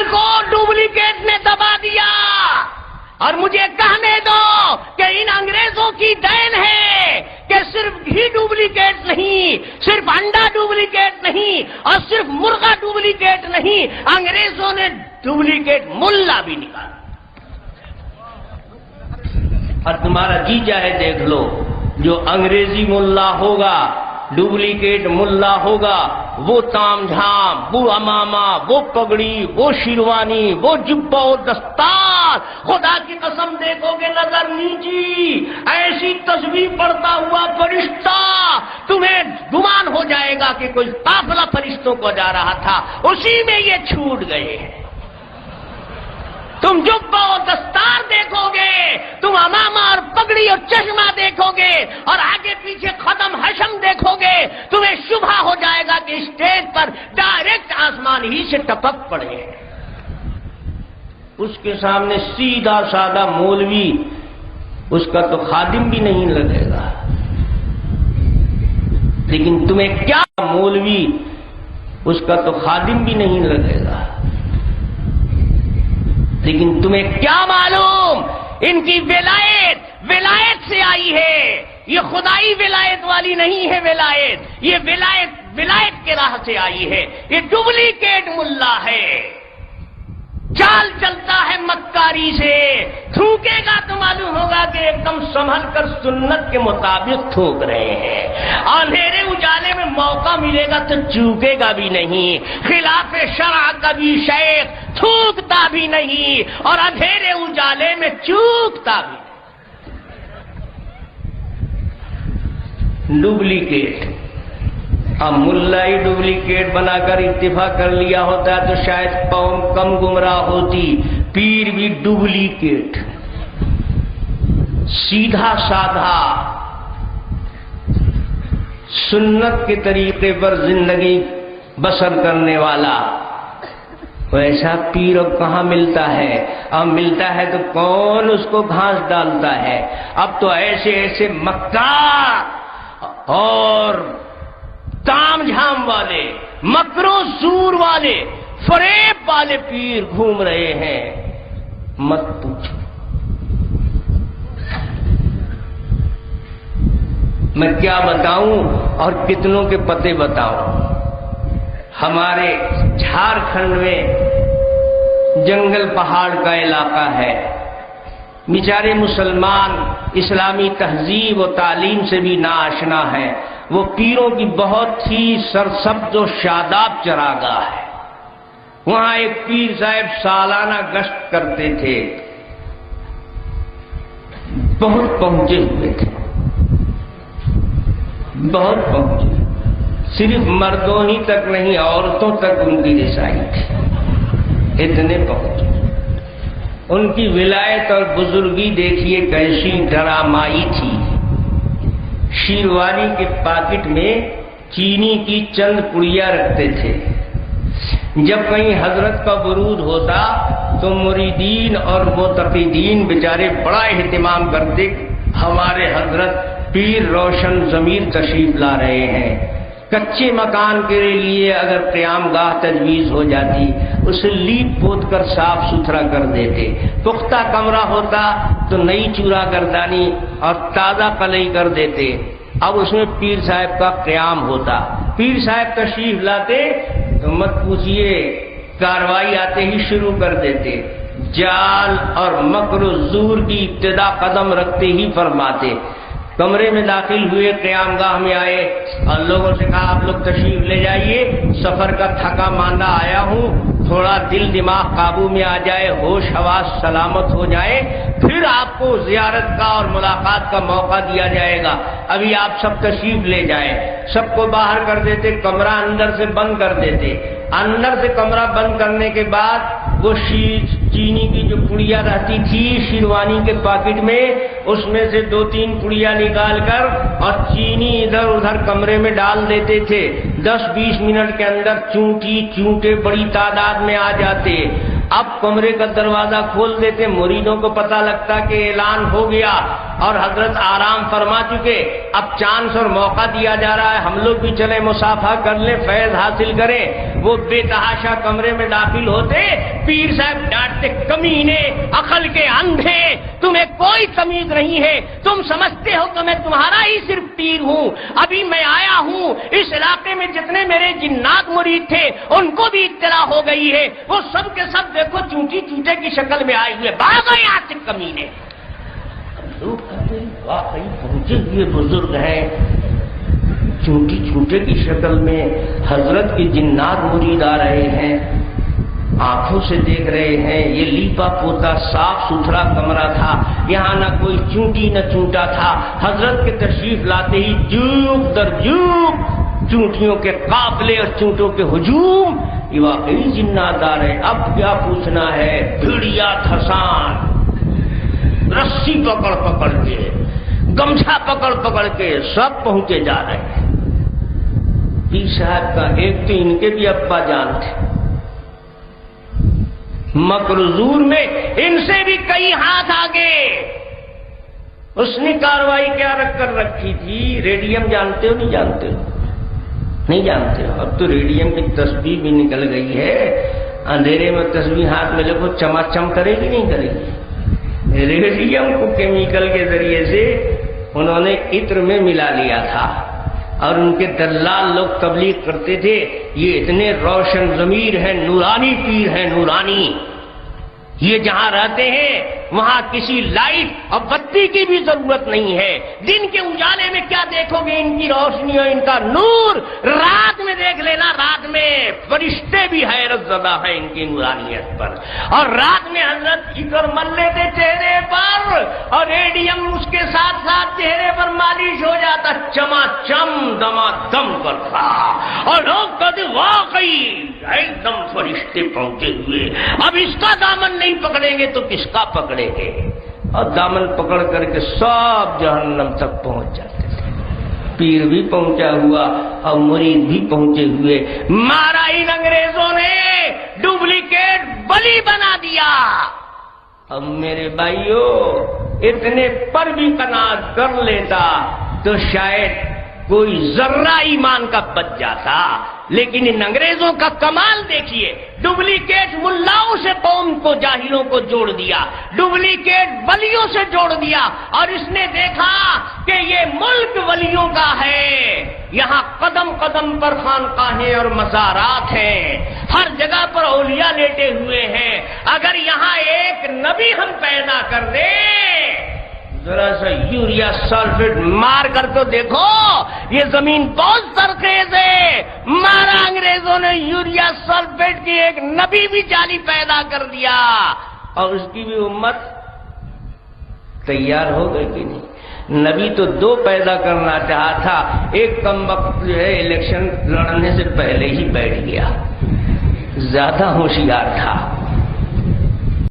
جال کو ڈپلیکیٹ نے دبا دیا. اور مجھے کہنے دو کہ ان انگریزوں کی دین ہے کہ صرف گھی ڈپلیکیٹ نہیں، صرف انڈا ڈپلیکیٹ نہیں، اور صرف مرغا ڈپلیکیٹ نہیں، انگریزوں نے ڈپلیکیٹ ملا بھی نکالا. اور تمہارا جی چاہے دیکھ لو، جو انگریزی ملا ہوگا، ڈپلیکیٹ ملا ہوگا، وہ تام جھام، وہ امامہ، وہ پگڑی، وہ شیروانی، وہ جبہ و دستار، خدا کی قسم دیکھو گے نظر نیچی ایسی تسبیح پڑھتا ہوا فرشتہ، تمہیں گمان ہو جائے گا کہ کوئی قافلہ فرشتوں کو جا رہا تھا، اسی میں یہ چھوٹ گئے ہیں. تم جبہ اور دستار دیکھو گے، تم امامہ اور پگڑی اور چشمہ دیکھو گے، اور آگے پیچھے ختم حشم دیکھو گے، تمہیں شبہ ہو جائے گا کہ اسٹیج پر ڈائریکٹ آسمان ہی سے ٹپک پڑے. اس کے سامنے سیدھا سادہ مولوی، اس کا تو خادم بھی نہیں لگے گا. لیکن تمہیں کیا مولوی، اس کا تو خادم بھی نہیں لگے گا. لیکن تمہیں کیا معلوم ان کی ولایت سے آئی ہے. یہ خدائی ولایت والی نہیں ہے ولایت، یہ ولایت کے راہ سے آئی ہے. یہ ڈپلیکیٹ ملا ہے، چال چلتا ہے مکاری سے. تھوکے گا تو معلوم ہوگا کہ ایک دم سنبھل کر سنت کے مطابق تھوک رہے ہیں. اندھیرے اجالے میں موقع ملے گا تو چوکے گا بھی نہیں. خلاف شرع کبھی شیخ تھوکتا بھی نہیں، اور اندھیرے اجالے میں چوکتا بھی نہیں. ڈپلیکیٹ. اب ملا ہی ڈپلیکیٹ بنا کر اتفاق کر لیا ہوتا تو شاید قوم کم گمراہ ہوتی. پیر بھی ڈپلیکیٹ، سیدھا سادھا سنت کے طریقے پر زندگی بسر کرنے والا. ویسا پیر اب کہاں ملتا ہے؟ اب ملتا ہے تو کون اس کو گھاس ڈالتا ہے؟ اب تو ایسے مکار اور تام جھام والے، مکر و زور والے، فریب والے پیر گھوم رہے ہیں، مت پوچھو. میں کیا بتاؤں اور کتنوں کے پتے بتاؤں. ہمارے جھارکھنڈ میں جنگل پہاڑ کا علاقہ ہے. بیچارے مسلمان اسلامی تہذیب و تعلیم سے بھی ناآشنا ہے. وہ پیروں کی بہت ہی سرسبز و شاداب چراگاہ ہے. وہاں ایک پیر صاحب سالانہ گشت کرتے تھے. بہت پہنچے ہوئے تھے، بہت پہنچے. صرف مردوں ہی تک نہیں، عورتوں تک ان کی رسائی تھی. اتنے پہنچے. ان کی ولایت اور بزرگی دیکھیے کیسی ڈرامائی تھی. شیروانی کے پاکٹ میں چینی کی چند پڑیاں رکھتے تھے. جب کہیں حضرت کا ورود ہوتا تو مریدین اور معتقدین بیچارے بڑا اہتمام کرتے. ہمارے حضرت پیر روشن ضمیر تشریف لا رہے ہیں. کچے مکان کے لیے اگر قیام گاہ تجویز ہو جاتی، اسے لیپ پوت کر صاف ستھرا کر دیتے. پختہ کمرہ ہوتا تو نئی چورا گردانی اور تازہ قلعی کر دیتے. اب اس میں پیر صاحب کا قیام ہوتا. پیر صاحب تشریف لاتے تو مت پوچھئے، کاروائی آتے ہی شروع کر دیتے. جال اور مکر و زور کی ابتدا قدم رکھتے ہی فرماتے. کمرے میں داخل ہوئے، قیام گاہ میں آئے اور لوگوں سے کہا آپ لوگ تشریف لے جائیے، سفر کا تھکا ماندہ آیا ہوں، تھوڑا دل دماغ قابو میں آ جائے، ہوش حواس سلامت ہو جائے، پھر آپ کو زیارت کا اور ملاقات کا موقع دیا جائے گا. ابھی آپ سب تشریف لے جائیں. سب کو باہر کر دیتے، کمرہ اندر سے بند کر دیتے. اندر سے کمرہ بند کرنے کے بعد وہ چینی کی جو پڑیاں رہتی تھی شیروانی کے پاکٹ میں، اس میں سے 2-3 پڑیاں نکال کر اور چینی ادھر ادھر کمرے میں ڈال دیتے تھے. 10-20 منٹ کے اندر چونٹے بڑی تعداد میں آ جاتے. اب کمرے کا دروازہ کھول دیتے، مریدوں کو پتہ لگتا کہ اعلان ہو گیا اور حضرت آرام فرما چکے، اب چانس اور موقع دیا جا رہا ہے، ہم لوگ بھی چلے مصافحہ کر لیں، فیض حاصل کریں۔ وہ بے تحاشا کمرے میں داخل ہوتے، پیر صاحب ڈانٹتے، کمینے، عقل کے اندھے، تمہیں کوئی تمیز نہیں ہے، تم سمجھتے ہو کہ میں تمہارا ہی صرف پیر ہوں، ابھی میں آیا ہوں، اس علاقے میں جتنے میرے جنات مرید تھے ان کو بھی اطلاع ہو گئی ہے، وہ سب کے سب دیکھو چونٹی چوٹے کی شکل میں آئے ہوئے، بھاگو یہاں سے کمینے۔ لوگ کہتے ہیں واقعی پہنچے ہوئے بزرگ ہیں، چونٹی چوٹے کی شکل میں حضرت کے جنات مرید آ رہے ہیں، آنکھوں سے دیکھ رہے ہیں، یہ لیپا پوتا صاف ستھرا کمرہ تھا، یہاں نہ کوئی چونٹی نہ چونٹا تھا، حضرت کے تشریف لاتے ہی جوب در جوب چونٹیوں کے قافلے اور چونٹوں کے ہجوم، یہ واقعی جنات آ رہے ہیں۔ اب کیا پوچھنا ہے، بھیڑیا تھسان، رسی پکڑ پکڑ کے، گمچھا پکڑ پکڑ کے سب پہنچے جا رہے ہیں۔ پیر صاحب کا ایک تو ان کے بھی ابا جان تھے، مکرزور میں ان سے بھی کئی ہاتھ آگے۔ اس نے کاروائی کیا رکھ کر رکھی تھی، ریڈیم جانتے ہو نہیں جانتے ہو؟ نہیں جانتے ہو؟ اب تو ریڈیم کی تسبیح بھی نکل گئی ہے، اندھیرے میں تسبیح ہاتھ میں لے کو چماچم کرے گی نہیں کرے گی؟ ریڈیم کو کیمیکل کے ذریعے سے انہوں نے عطر میں ملا لیا تھا، اور ان کے دلال لوگ تبلیغ کرتے تھے یہ اتنے روشن ضمیر ہیں، نورانی پیر ہیں، نورانی، یہ جہاں رہتے ہیں وہاں کسی لائٹ اور بتی کی بھی ضرورت نہیں ہے، دن کے اجالے میں کیا دیکھو گے ان کی روشنی اور ان کا نور، رات میں دیکھ لینا، رات میں فرشتے بھی حیرت زدہ ہیں ان کی نورانیت پر، اور رات میں حضرت عطر مل لیتے چہرے پر اور ریڈیم اس کے ساتھ ساتھ چہرے پر مالش ہو جاتا، چما چم دما دم کرتا، اور لوگ کہتے واقعی ایک دم فرشتے پہنچے ہوئے، اب اس کا دامن نہیں پکڑیں گے تو کس کا پکڑیں گے، اور دامن پکڑ کر کے سب جہنم تک پہنچ جاتے تھے۔ پیر بھی پہنچا ہوا اور مرید بھی پہنچے ہوئے، مارا ان انگریزوں نے ڈپلیکیٹ بلی بنا دیا۔ اب میرے بھائیو اتنے پر بھی قناعت کر لیتا تو شاید کوئی ذرہ ایمان کا بچ جاتا، لیکن ان انگریزوں کا کمال دیکھیے، ڈپلیکیٹ ملاؤں سے قوم کو، جاہلوں کو جوڑ دیا، ڈپلیکیٹ ولیوں سے جوڑ دیا، اور اس نے دیکھا کہ یہ ملک ولیوں کا ہے، یہاں قدم قدم پر خانقاہیں اور مزارات ہیں، ہر جگہ پر اولیاء لیٹے ہوئے ہیں، اگر یہاں ایک نبی ہم پیدا کر دیں، ذرا سا یوریا سلفیٹ مار کر تو دیکھو، یہ زمین بہت سرخیز ہے، مارا انگریزوں نے یوریا سلفیٹ کی ایک نبی بھی جعلی پیدا کر دیا، اور اس کی بھی امت تیار ہو گئی کہ نہیں؟ نبی تو دو پیدا کرنا چاہا تھا، ایک کم وقت جو ہے الیکشن لڑنے سے پہلے ہی بیٹھ گیا، زیادہ ہوشیار تھا،